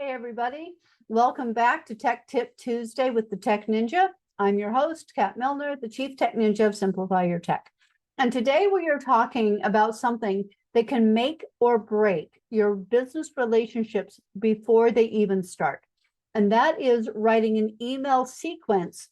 Hey, everybody. Welcome back to Tech Tip Tuesday with the Tech Ninja. I'm your host, Kat Milner, the Chief Tech Ninja of Simplify Your Tech. And today we are talking about something that can make or break your business relationships before they even start. And that is writing an email sequence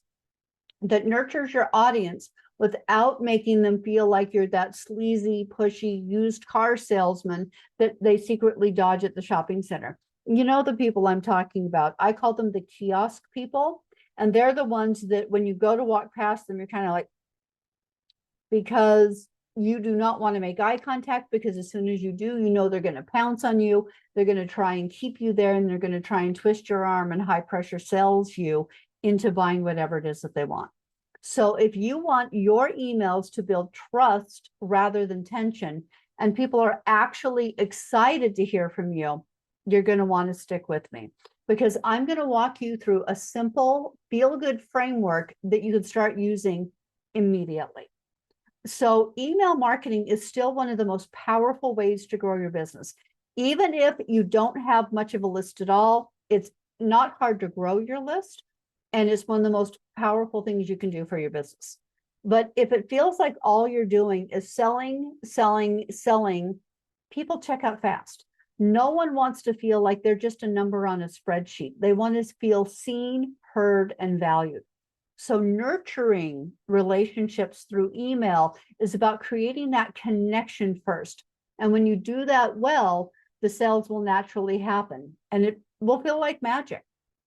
that nurtures your audience without making them feel like you're that sleazy, pushy used car salesman that they secretly dodge at the shopping center. You know the people I'm talking about. I call them the kiosk people. And they're the ones that when you go to walk past them, you're kind of like, because you do not want to make eye contact, because as soon as you do, you know they're going to pounce on you. They're going to try and keep you there, and they're going to try and twist your arm and high pressure sells you into buying whatever it is that they want. So if you want your emails to build trust rather than tension, and people are actually excited to hear from you, you're going to want to stick with me, because I'm going to walk you through a simple feel-good framework that you can start using immediately. So email marketing is still one of the most powerful ways to grow your business. Even if you don't have much of a list at all, it's not hard to grow your list. And it's one of the most powerful things you can do for your business. But if it feels like all you're doing is selling, people check out fast. No one wants to feel like they're just a number on a spreadsheet. They want to feel seen, heard, and valued. So nurturing relationships through email is about creating that connection first. And when you do that well, the sales will naturally happen and it will feel like magic.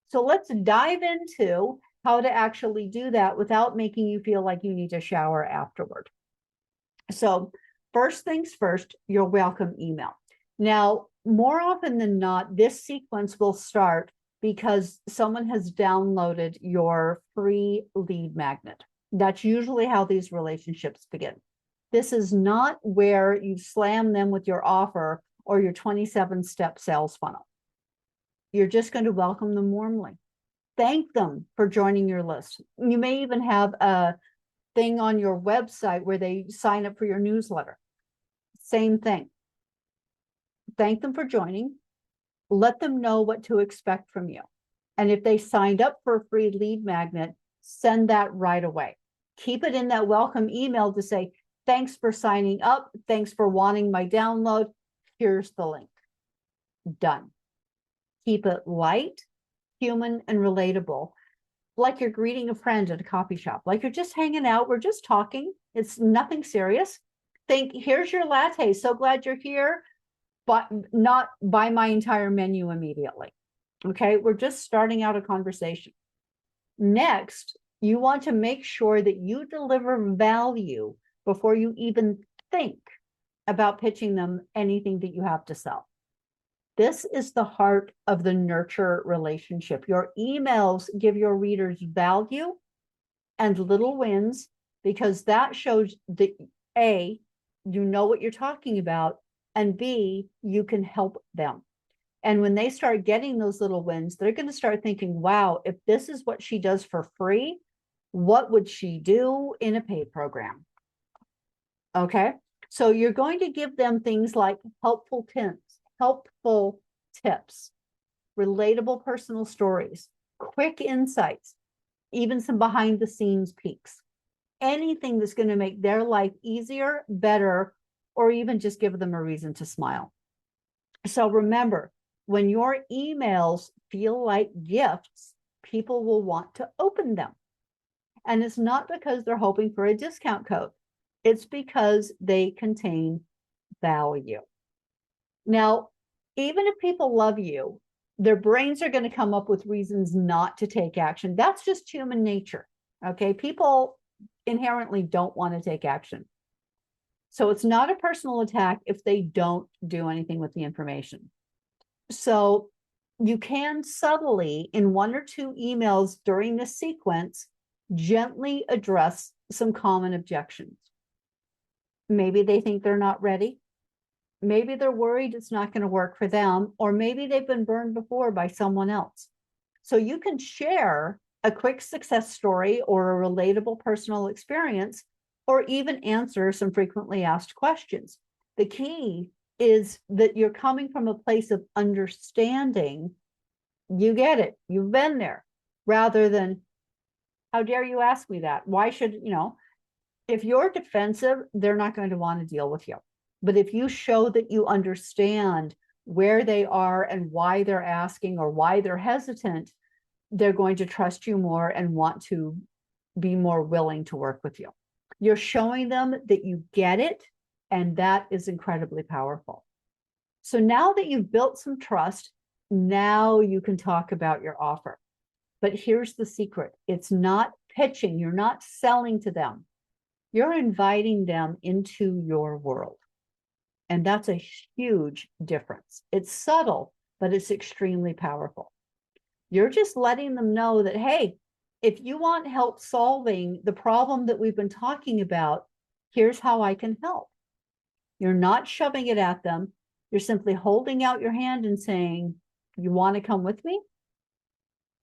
So let's dive into how to actually do that without making you feel like you need to shower afterward. So first things first, your welcome email. Now, more often than not, this sequence will start because someone has downloaded your free lead magnet. That's usually how these relationships begin. This is not where you slam them with your offer or your 27-step sales funnel. You're just going to welcome them warmly. Thank them for joining your list. You may even have a thing on your website where they sign up for your newsletter. Same thing. Thank them for joining. Let them know what to expect from you. And if they signed up for a free lead magnet, send that right away. Keep it in that welcome email to say, thanks for signing up. Thanks for wanting my download. Here's the link. Done. Keep it light, human, and relatable, like you're greeting a friend at a coffee shop, like you're just hanging out. We're just talking. It's nothing serious. Think, here's your latte. So glad you're here, but not buy my entire menu immediately. Okay, we're just starting out a conversation. Next, you want to make sure that you deliver value before you even think about pitching them anything that you have to sell. This is the heart of the nurture relationship. Your emails give your readers value and little wins, because that shows that A, you know what you're talking about, and B, you can help them. And when they start getting those little wins, they're going to start thinking, wow, if this is what she does for free, what would she do in a paid program? Okay, so you're going to give them things like helpful tips, relatable personal stories, quick insights, even some behind the scenes peeks, anything that's going to make their life easier, better, or even just give them a reason to smile. So remember, when your emails feel like gifts, people will want to open them. And it's not because they're hoping for a discount code. It's because they contain value. Now, even if people love you, their brains are going to come up with reasons not to take action. That's just human nature. Okay. People inherently don't want to take action. So it's not a personal attack if they don't do anything with the information. So you can subtly, in one or two emails during this sequence, gently address some common objections. Maybe they think they're not ready. Maybe they're worried it's not going to work for them, or maybe they've been burned before by someone else. So you can share a quick success story or a relatable personal experience, or even answer some frequently asked questions. The key is that you're coming from a place of understanding You get it. You've been there, rather than, how dare you ask me that? Why should, if you're defensive, they're not going to want to deal with you. But if you show that you understand where they are and why they're asking or why they're hesitant, they're going to trust you more and want to be more willing to work with you. You're showing them that you get it, and that is incredibly powerful. So now that you've built some trust, now you can talk about your offer. But here's the secret. It's not pitching. You're not selling to them. You're inviting them into your world. And that's a huge difference. It's subtle, but it's extremely powerful. You're just letting them know that, hey, if you want help solving the problem that we've been talking about, here's how I can help. You're not shoving it at them. You're simply holding out your hand and saying, you want to come with me?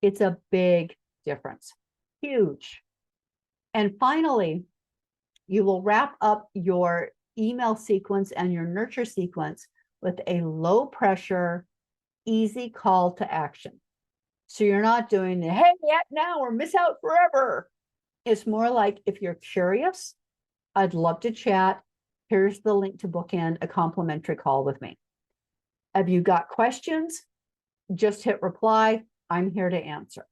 It's a big difference, huge. And finally, you will wrap up your email sequence and your nurture sequence with a low pressure, easy call to action. So you're not doing the, hey, act now or miss out forever. It's more like, if you're curious, I'd love to chat. Here's the link to book in a complimentary call with me. Have you got questions? Just hit reply. I'm here to answer.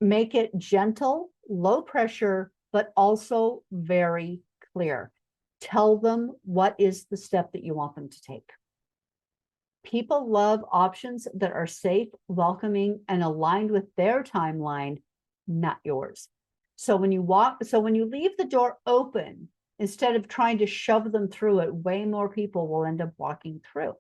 Make it gentle, low pressure, but also very clear. Tell them what is the step that you want them to take. People love options that are safe, welcoming, and aligned with their timeline, not yours. So when you leave the door open, instead of trying to shove them through it, way more people will end up walking through.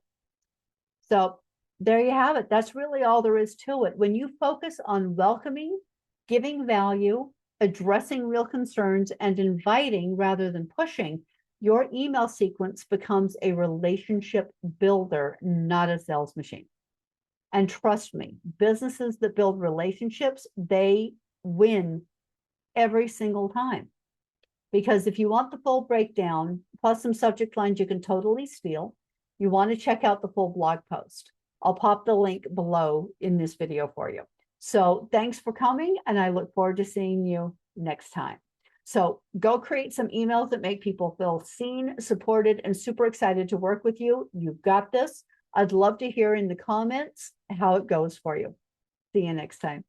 So there you have it. That's really all there is to it. When you focus on welcoming, giving value, addressing real concerns, and inviting rather than pushing, your email sequence becomes a relationship builder, not a sales machine. And trust me, businesses that build relationships, they win every single time. Because if you want the full breakdown, plus some subject lines you can totally steal, you want to check out the full blog post. I'll pop the link below in this video for you. So thanks for coming, and I look forward to seeing you next time. So go create some emails that make people feel seen, supported, and super excited to work with you. You've got this. I'd love to hear in the comments how it goes for you. See you next time.